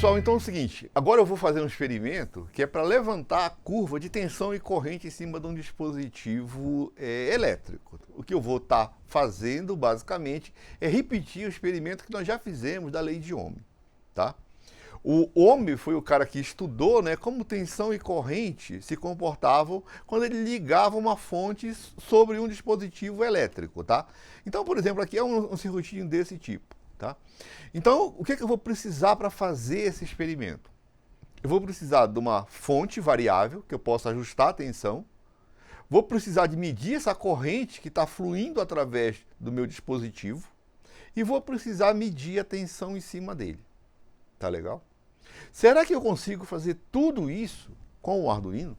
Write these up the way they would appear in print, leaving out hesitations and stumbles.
Pessoal, então é o seguinte, agora eu vou fazer um experimento que é para levantar a curva de tensão e corrente em cima de um dispositivo elétrico. O que eu vou estar fazendo, basicamente, é repetir o experimento que nós já fizemos da lei de Ohm, tá? O Ohm foi o cara que estudou, né, como tensão e corrente se comportavam quando ele ligava uma fonte sobre um dispositivo elétrico, tá? Então, por exemplo, aqui é um circuitinho desse tipo. Tá? Então, o que eu vou precisar para fazer esse experimento? Eu vou precisar de uma fonte variável, que eu possa ajustar a tensão. Vou precisar de medir essa corrente que está fluindo através do meu dispositivo. E vou precisar medir a tensão em cima dele. Tá legal? Será que eu consigo fazer tudo isso com o Arduino?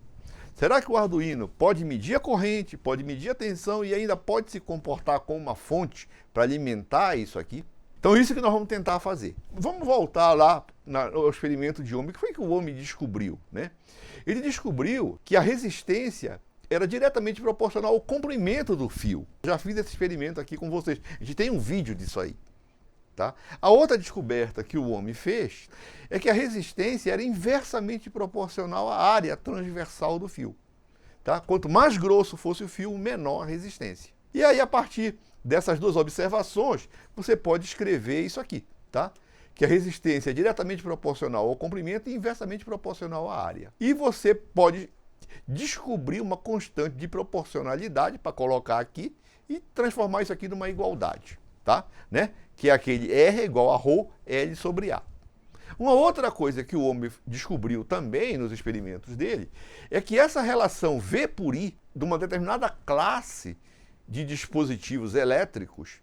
Será que o Arduino pode medir a corrente, pode medir a tensão e ainda pode se comportar como uma fonte para alimentar isso aqui? Então, isso que nós vamos tentar fazer. Vamos voltar lá ao experimento de Ohm. O que foi que o Ohm descobriu, né? Ele descobriu que a resistência era diretamente proporcional ao comprimento do fio. Já fiz esse experimento aqui com vocês. A gente tem um vídeo disso aí. Tá? A outra descoberta que o Ohm fez é que a resistência era inversamente proporcional à área transversal do fio. Tá? Quanto mais grosso fosse o fio, menor a resistência. E aí, a partir dessas duas observações, você pode escrever isso aqui, tá? Que a resistência é diretamente proporcional ao comprimento e inversamente proporcional à área. E você pode descobrir uma constante de proporcionalidade para colocar aqui e transformar isso aqui numa igualdade, tá? Né? Que é aquele R igual a ρ L sobre A. Uma outra coisa que o Ohm descobriu também nos experimentos dele é que essa relação V por I de uma determinada classe de dispositivos elétricos,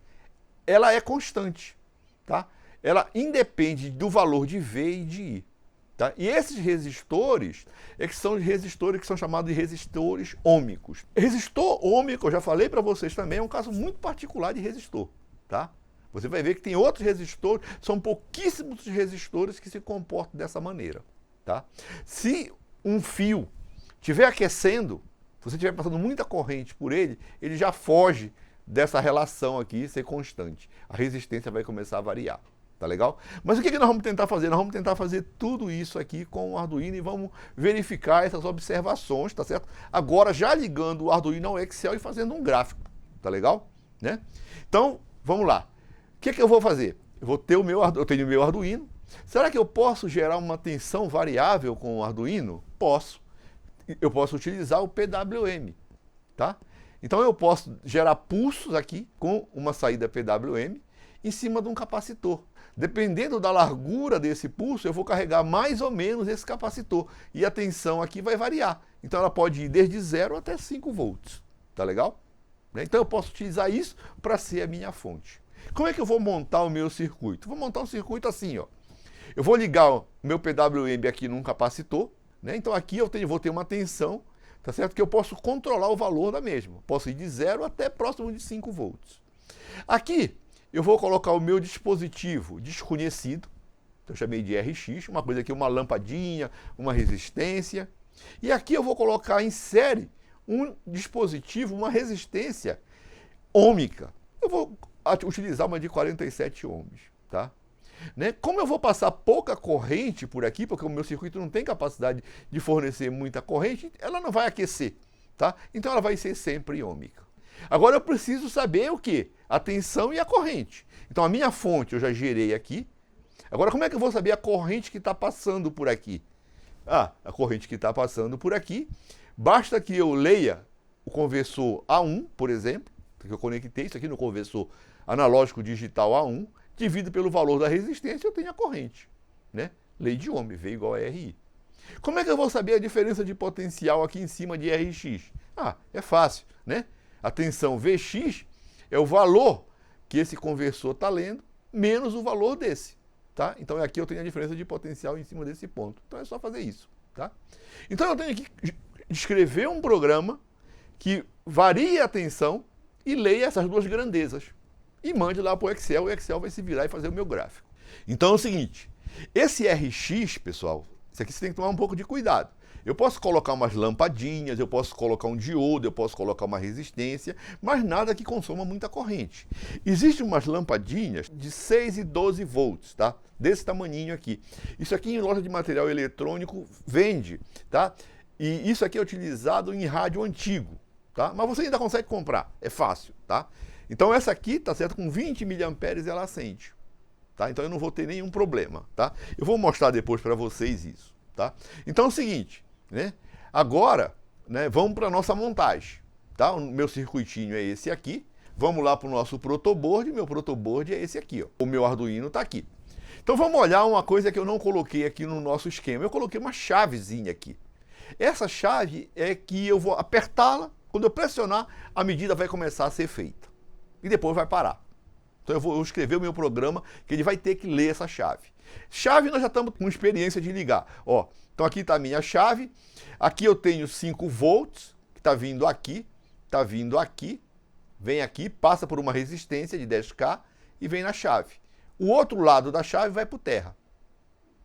ela é constante, tá? Ela independe do valor de V e de I, tá? E esses resistores são os resistores que são chamados de resistores ômicos. Resistor ômico, eu já falei para vocês também, é um caso muito particular de resistor, tá? Você vai ver que tem outros resistores, são pouquíssimos resistores que se comportam dessa maneira, tá? Se um fio estiver aquecendo, se você estiver passando muita corrente por ele, ele já foge dessa relação aqui ser constante. A resistência vai começar a variar, tá legal? Mas o que nós vamos tentar fazer? Nós vamos tentar fazer tudo isso aqui com o Arduino e vamos verificar essas observações, tá certo? Agora já ligando o Arduino ao Excel e fazendo um gráfico, tá legal? Né? Então, vamos lá. O que eu vou fazer? Eu tenho o meu Arduino. Será que eu posso gerar uma tensão variável com o Arduino? Posso. Eu posso utilizar o PWM, tá? Então eu posso gerar pulsos aqui com uma saída PWM em cima de um capacitor. Dependendo da largura desse pulso, eu vou carregar mais ou menos esse capacitor e a tensão aqui vai variar. Então ela pode ir desde 0 até 5 volts, tá legal? Então eu posso utilizar isso para ser a minha fonte. Como é que eu vou montar o meu circuito? Vou montar um circuito assim, ó. Eu vou ligar o meu PWM aqui num capacitor, né? Então aqui vou ter uma tensão, tá certo? Que eu posso controlar o valor da mesma. Posso ir de 0 até próximo de 5 volts. Aqui eu vou colocar o meu dispositivo desconhecido, eu chamei de RX, uma coisa aqui, uma lampadinha, uma resistência. E aqui eu vou colocar em série um dispositivo, uma resistência ômica. Eu vou utilizar uma de 47 ohms, tá? Né? Como eu vou passar pouca corrente por aqui, porque o meu circuito não tem capacidade de fornecer muita corrente, ela não vai aquecer, tá? Então ela vai ser sempre ômica. Agora eu preciso saber o quê? A tensão e a corrente. Então a minha fonte eu já gerei aqui. Agora como é que eu vou saber a corrente que está passando por aqui? A corrente que está passando por aqui, basta que eu leia o conversor A1, por exemplo, que eu conectei isso aqui no conversor analógico digital A1, dividido pelo valor da resistência, eu tenho a corrente, né? Lei de Ohm, V igual a RI. Como é que eu vou saber a diferença de potencial aqui em cima de RX? É fácil, né? A tensão Vx é o valor que esse conversor está lendo, menos o valor desse, tá? Então aqui eu tenho a diferença de potencial em cima desse ponto. Então é só fazer isso, tá? Então eu tenho que escrever um programa que varie a tensão e leia essas duas grandezas. E mande lá para o Excel vai se virar e fazer o meu gráfico. Então é o seguinte, esse RX, pessoal, isso aqui você tem que tomar um pouco de cuidado. Eu posso colocar umas lampadinhas, eu posso colocar um diodo, eu posso colocar uma resistência, mas nada que consuma muita corrente. Existem umas lampadinhas de 6 e 12 volts, tá? Desse tamaninho aqui. Isso aqui em loja de material eletrônico vende, tá? E isso aqui é utilizado em rádio antigo, tá? Mas você ainda consegue comprar, é fácil, tá? Então essa aqui, tá certo, com 20 mA ela acende, tá? Então eu não vou ter nenhum problema, tá? Eu vou mostrar depois para vocês isso, tá? Então é o seguinte, né? Agora, né, vamos para a nossa montagem, tá? O meu circuitinho é esse aqui. Vamos lá para o nosso protoboard. Meu protoboard é esse aqui, ó. O meu Arduino está aqui. Então vamos olhar uma coisa que eu não coloquei aqui no nosso esquema. Eu coloquei uma chavezinha aqui. Essa chave é que eu vou apertá-la. Quando eu pressionar, a medida vai começar a ser feita. E depois vai parar. Então eu vou escrever o meu programa que ele vai ter que ler essa chave. Chave nós já estamos com experiência de ligar. Ó, então aqui está a minha chave. Aqui eu tenho 5 volts, que está vindo aqui, vem aqui, passa por uma resistência de 10K e vem na chave. O outro lado da chave vai para o terra.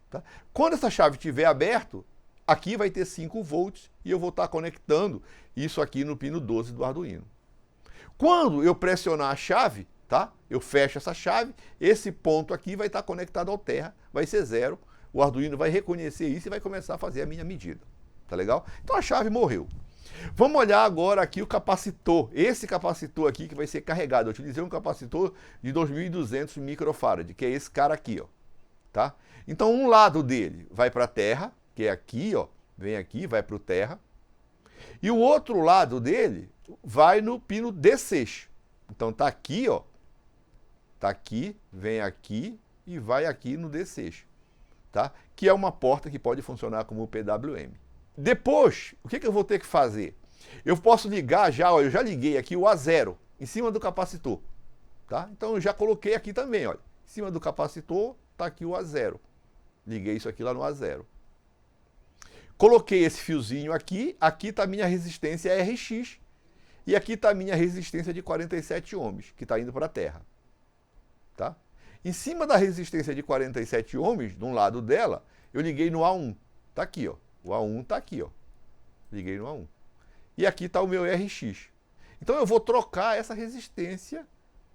Tá? Quando essa chave estiver aberto, aqui vai ter 5 volts e eu vou estar conectando isso aqui no pino 12 do Arduino. Quando eu pressionar a chave, tá? Eu fecho essa chave, esse ponto aqui vai estar conectado ao terra, vai ser 0. O Arduino vai reconhecer isso e vai começar a fazer a minha medida. Tá legal? Então a chave morreu. Vamos olhar agora aqui o capacitor. Esse capacitor aqui que vai ser carregado. Eu utilizei um capacitor de 2.200 microfarad, que é esse cara aqui, ó. Tá? Então um lado dele vai para a terra, que é aqui, ó. Vem aqui, vai para o terra. E o outro lado dele vai no pino D6. Então tá aqui, ó. Tá aqui, vem aqui e vai aqui no D6. Tá? Que é uma porta que pode funcionar como PWM. Depois, o que eu vou ter que fazer? Eu posso ligar já, ó, eu já liguei aqui o A0 em cima do capacitor. Tá? Então eu já coloquei aqui também, olha. Em cima do capacitor está aqui o A0. Liguei isso aqui lá no A0. Coloquei esse fiozinho aqui está a minha resistência RX. E aqui está a minha resistência de 47 ohms, que está indo para a terra. Tá? Em cima da resistência de 47 ohms, de um lado dela, eu liguei no A1. Está aqui, ó. O A1 está aqui, ó. Liguei no A1. E aqui está o meu RX. Então eu vou trocar essa resistência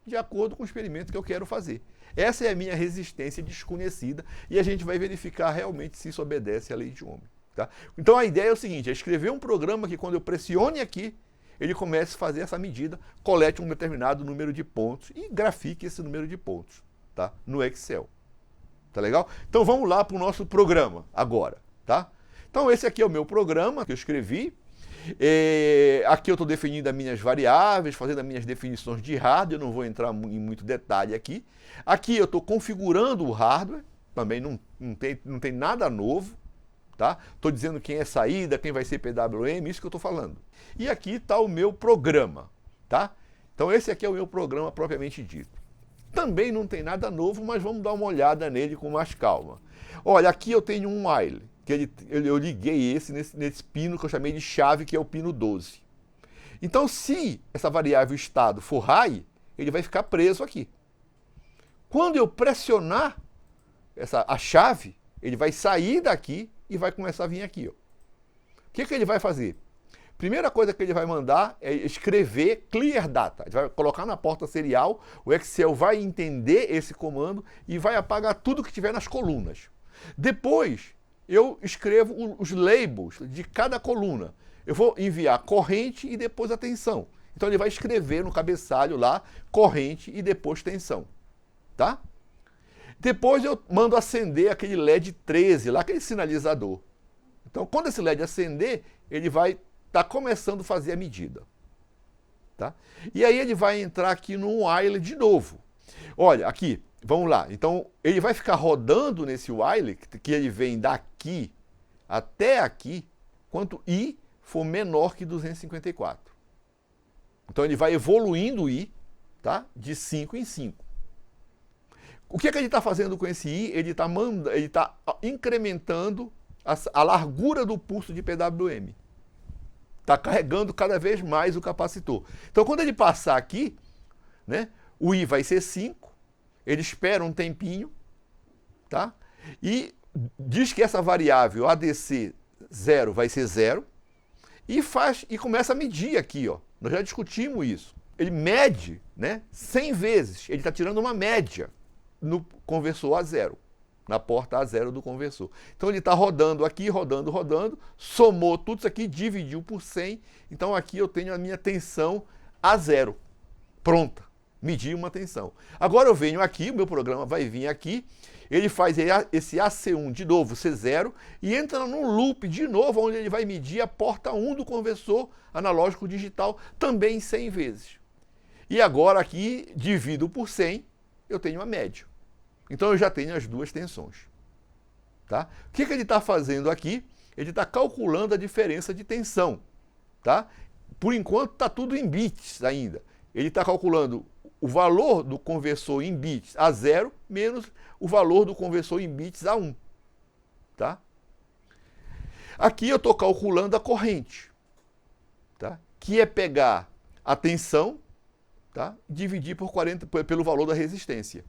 de acordo com o experimento que eu quero fazer. Essa é a minha resistência desconhecida e a gente vai verificar realmente se isso obedece à lei de Ohm. Tá? Então a ideia é o seguinte, é escrever um programa que quando eu pressione aqui, ele comece a fazer essa medida, colete um determinado número de pontos e grafique esse número de pontos, tá? No Excel. Tá legal? Então vamos lá para o nosso programa agora, tá? Então esse aqui é o meu programa que eu escrevi. Aqui eu estou definindo as minhas variáveis, fazendo as minhas definições de hardware, eu não vou entrar em muito detalhe aqui. Aqui eu estou configurando o hardware, também não tem nada novo. Tá? Estou dizendo quem é saída, quem vai ser PWM, isso que eu estou falando. E aqui está o meu programa. Tá? Então esse aqui é o meu programa propriamente dito. Também não tem nada novo, mas vamos dar uma olhada nele com mais calma. Olha, aqui eu tenho um while, que eu liguei nesse pino que eu chamei de chave, que é o pino 12. Então se essa variável estado for high, ele vai ficar preso aqui. Quando eu pressionar a chave, ele vai sair daqui e vai começar a vir aqui. Ó. O que ele vai fazer? Primeira coisa que ele vai mandar é escrever clear data. Ele vai colocar na porta serial, o Excel vai entender esse comando e vai apagar tudo que tiver nas colunas. Depois, eu escrevo os labels de cada coluna. Eu vou enviar corrente e depois a tensão. Então ele vai escrever no cabeçalho lá, corrente e depois tensão. Tá? Depois eu mando acender aquele LED 13, lá, aquele sinalizador. Então, quando esse LED acender, ele vai estar começando a fazer a medida. Tá? E aí ele vai entrar aqui no while de novo. Olha, aqui, vamos lá. Então, ele vai ficar rodando nesse while, que ele vem daqui até aqui, quanto I for menor que 254. Então, ele vai evoluindo o I, tá? De 5 em 5. O que ele está fazendo com esse I? Ele está incrementando a largura do pulso de PWM. Está carregando cada vez mais o capacitor. Então, quando ele passar aqui, né, o I vai ser 5, ele espera um tempinho, tá? E diz que essa variável ADC 0 vai ser 0, e começa a medir aqui, ó. Nós já discutimos isso. Ele mede, né, 100 vezes, ele está tirando uma média no conversor A0, na porta A0 do conversor. Então ele está rodando aqui, rodando, somou tudo isso aqui, dividiu por 100, então aqui eu tenho a minha tensão A0, pronta, medi uma tensão. Agora eu venho aqui, o meu programa vai vir aqui, ele faz esse AC1 de novo, C0, e entra num loop de novo, onde ele vai medir a porta 1 do conversor analógico digital, também 100 vezes. E agora aqui, divido por 100, eu tenho a média. Então eu já tenho as duas tensões. Tá? O que ele está fazendo aqui? Ele está calculando a diferença de tensão. Tá? Por enquanto está tudo em bits ainda. Ele está calculando o valor do conversor em bits A0 menos o valor do conversor em bits A1. Tá? Aqui eu estou calculando a corrente, tá? Que é pegar a tensão, tá? Dividir por 40 pelo valor da resistência.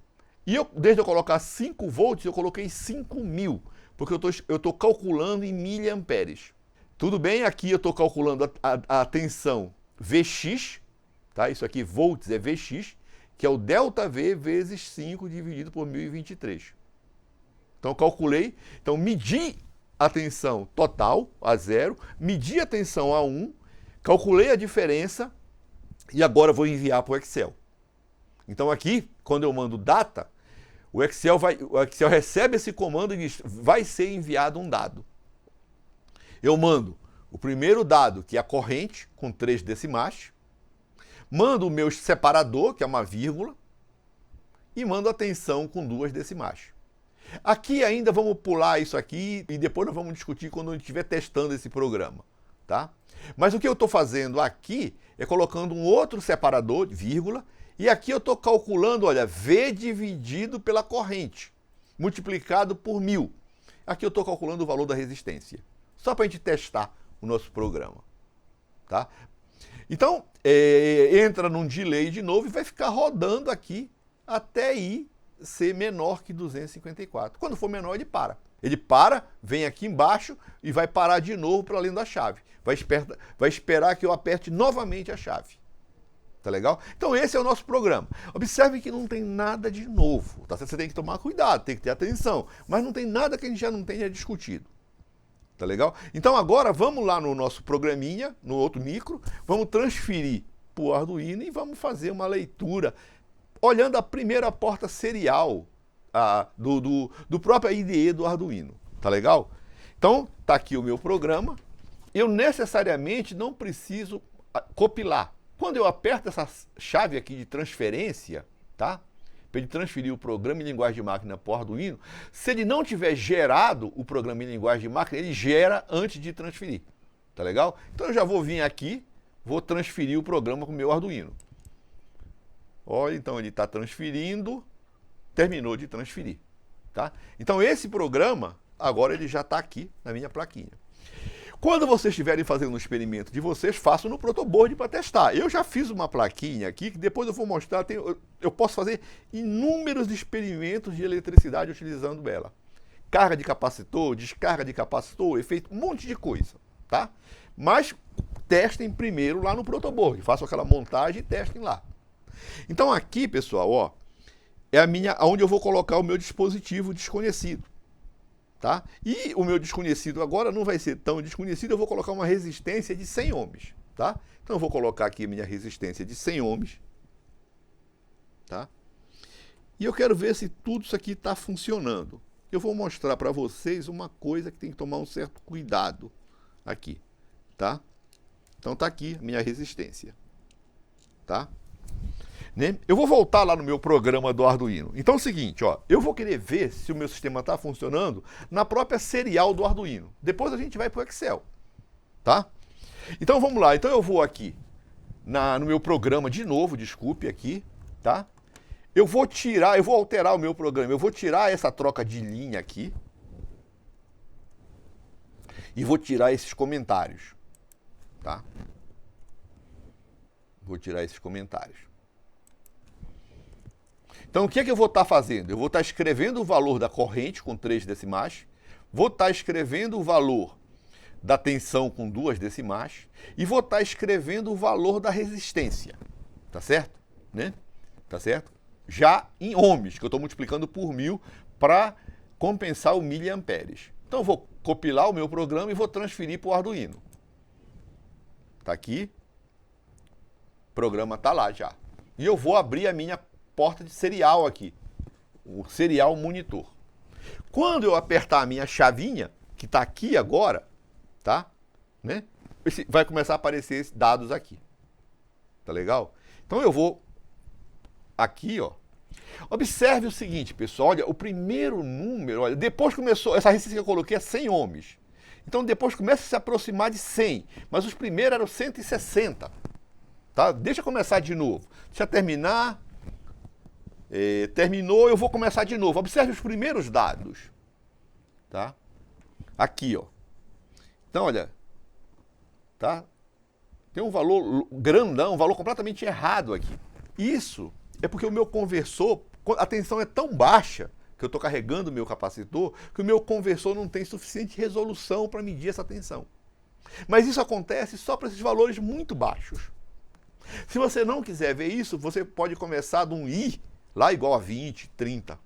E desde eu colocar 5 volts, eu coloquei 5.000, porque eu estou calculando em miliamperes. Tudo bem, aqui eu estou calculando a tensão Vx, tá? Isso aqui, volts, é Vx, que é o ΔV vezes 5 dividido por 1023. Então, eu calculei, então medi a tensão total, A0, medi a tensão A1, calculei a diferença e agora vou enviar para o Excel. Então, aqui, quando eu mando data, o Excel recebe esse comando e diz, vai ser enviado um dado. Eu mando o primeiro dado, que é a corrente, com 3 decimais, mando o meu separador, que é uma vírgula, e mando a tensão com 2 decimais. Aqui ainda vamos pular isso aqui e depois nós vamos discutir quando a gente estiver testando esse programa, tá? Mas o que eu estou fazendo aqui é colocando um outro separador, vírgula, e aqui eu estou calculando, olha, V dividido pela corrente, multiplicado por 1000. Aqui eu estou calculando o valor da resistência, só para a gente testar o nosso programa, tá? Então, entra num delay de novo e vai ficar rodando aqui até ser menor que 254. Quando for menor, ele para. Ele para, vem aqui embaixo e vai parar de novo para além da chave. Vai esperar que eu aperte novamente a chave. Tá legal? Então esse é o nosso programa. Observe que não tem nada de novo. Tá? Você tem que tomar cuidado, tem que ter atenção. Mas não tem nada que a gente já não tenha discutido. Tá legal? Então agora vamos lá no nosso programinha, no outro micro, vamos transferir para o Arduino e vamos fazer uma leitura olhando a primeira porta serial do próprio IDE do Arduino. Tá legal? Então, tá aqui o meu programa. Eu necessariamente não preciso compilar. Quando eu aperto essa chave aqui de transferência, tá? Para ele transferir o programa em linguagem de máquina para o Arduino, se ele não tiver gerado o programa em linguagem de máquina, ele gera antes de transferir. Tá legal? Então eu já vou vir aqui, vou transferir o programa para o meu Arduino. Olha, então ele está transferindo, terminou de transferir. Tá? Então esse programa, agora ele já está aqui na minha plaquinha. Quando vocês estiverem fazendo um experimento de vocês, façam no protoboard para testar. Eu já fiz uma plaquinha aqui, que depois eu vou mostrar, eu posso fazer inúmeros experimentos de eletricidade utilizando ela. Carga de capacitor, descarga de capacitor, efeito, um monte de coisa. Tá? Mas testem primeiro lá no protoboard, façam aquela montagem e testem lá. Então aqui, pessoal, ó, é onde eu vou colocar o meu dispositivo desconhecido. Tá? E o meu desconhecido agora não vai ser tão desconhecido, eu vou colocar uma resistência de 100 ohms. Tá? Então eu vou colocar aqui a minha resistência de 100 ohms. Tá? E eu quero ver se tudo isso aqui está funcionando. Eu vou mostrar para vocês uma coisa que tem que tomar um certo cuidado aqui. Tá? Então tá aqui a minha resistência. Tá? Né? Eu vou voltar lá no meu programa do Arduino. Então é o seguinte, ó, eu vou querer ver se o meu sistema está funcionando na própria serial do Arduino. Depois a gente vai para o Excel. Tá? Então vamos lá. Então eu vou aqui no meu programa de novo, desculpe aqui. Tá? Eu vou alterar o meu programa. Eu vou tirar essa troca de linha aqui. E vou tirar esses comentários. Tá? Vou tirar esses comentários. Então, o que é que eu vou estar fazendo? Eu vou estar escrevendo o valor da corrente com 3 decimais, vou estar escrevendo o valor da tensão com 2 decimais e vou estar escrevendo o valor da resistência, tá certo? Né? Tá certo? Já em ohms, que eu estou multiplicando por 1000 para compensar o miliamperes. Então eu vou compilar o meu programa e vou transferir para o Arduino. Tá aqui, o programa tá lá já. E eu vou abrir a minha porta de serial aqui, o serial monitor. Quando eu apertar a minha chavinha, que está aqui agora, tá? Né? Vai começar a aparecer esses dados aqui. Tá legal? Então eu vou aqui, ó. Observe o seguinte, pessoal, olha, o primeiro número, olha, depois começou, essa resistência que eu coloquei é 100 ohms. Então depois começa a se aproximar de 100, mas os primeiros eram 160. Tá? Deixa eu começar de novo. Deixa eu terminar. Terminou, eu vou começar de novo. Observe os primeiros dados. Tá? Aqui, ó. Então, olha. Tá? Tem um valor grandão, um valor completamente errado aqui. Isso é porque o meu conversor, a tensão é tão baixa que eu estou carregando o meu capacitor, que o meu conversor não tem suficiente resolução para medir essa tensão. Mas isso acontece só para esses valores muito baixos. Se você não quiser ver isso, você pode começar de um I, lá igual a 20, 30.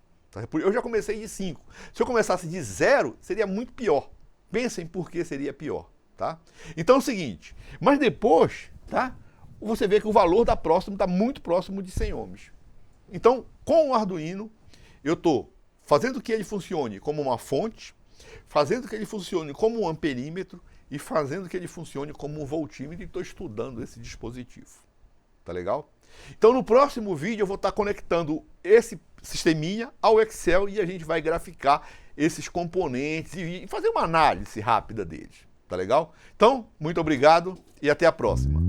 Eu já comecei de 5. Se eu começasse de 0, seria muito pior. Pensem por que seria pior. Tá? Então é o seguinte, mas depois, tá? Você vê que o valor da próxima está muito próximo de 100 ohms. Então, com o Arduino, eu estou fazendo que ele funcione como uma fonte, fazendo que ele funcione como um amperímetro e fazendo que ele funcione como um voltímetro, e estou estudando esse dispositivo. Tá legal? Então, no próximo vídeo, eu vou estar conectando esse sisteminha ao Excel e a gente vai graficar esses componentes e fazer uma análise rápida deles. Tá legal? Então, muito obrigado e até a próxima.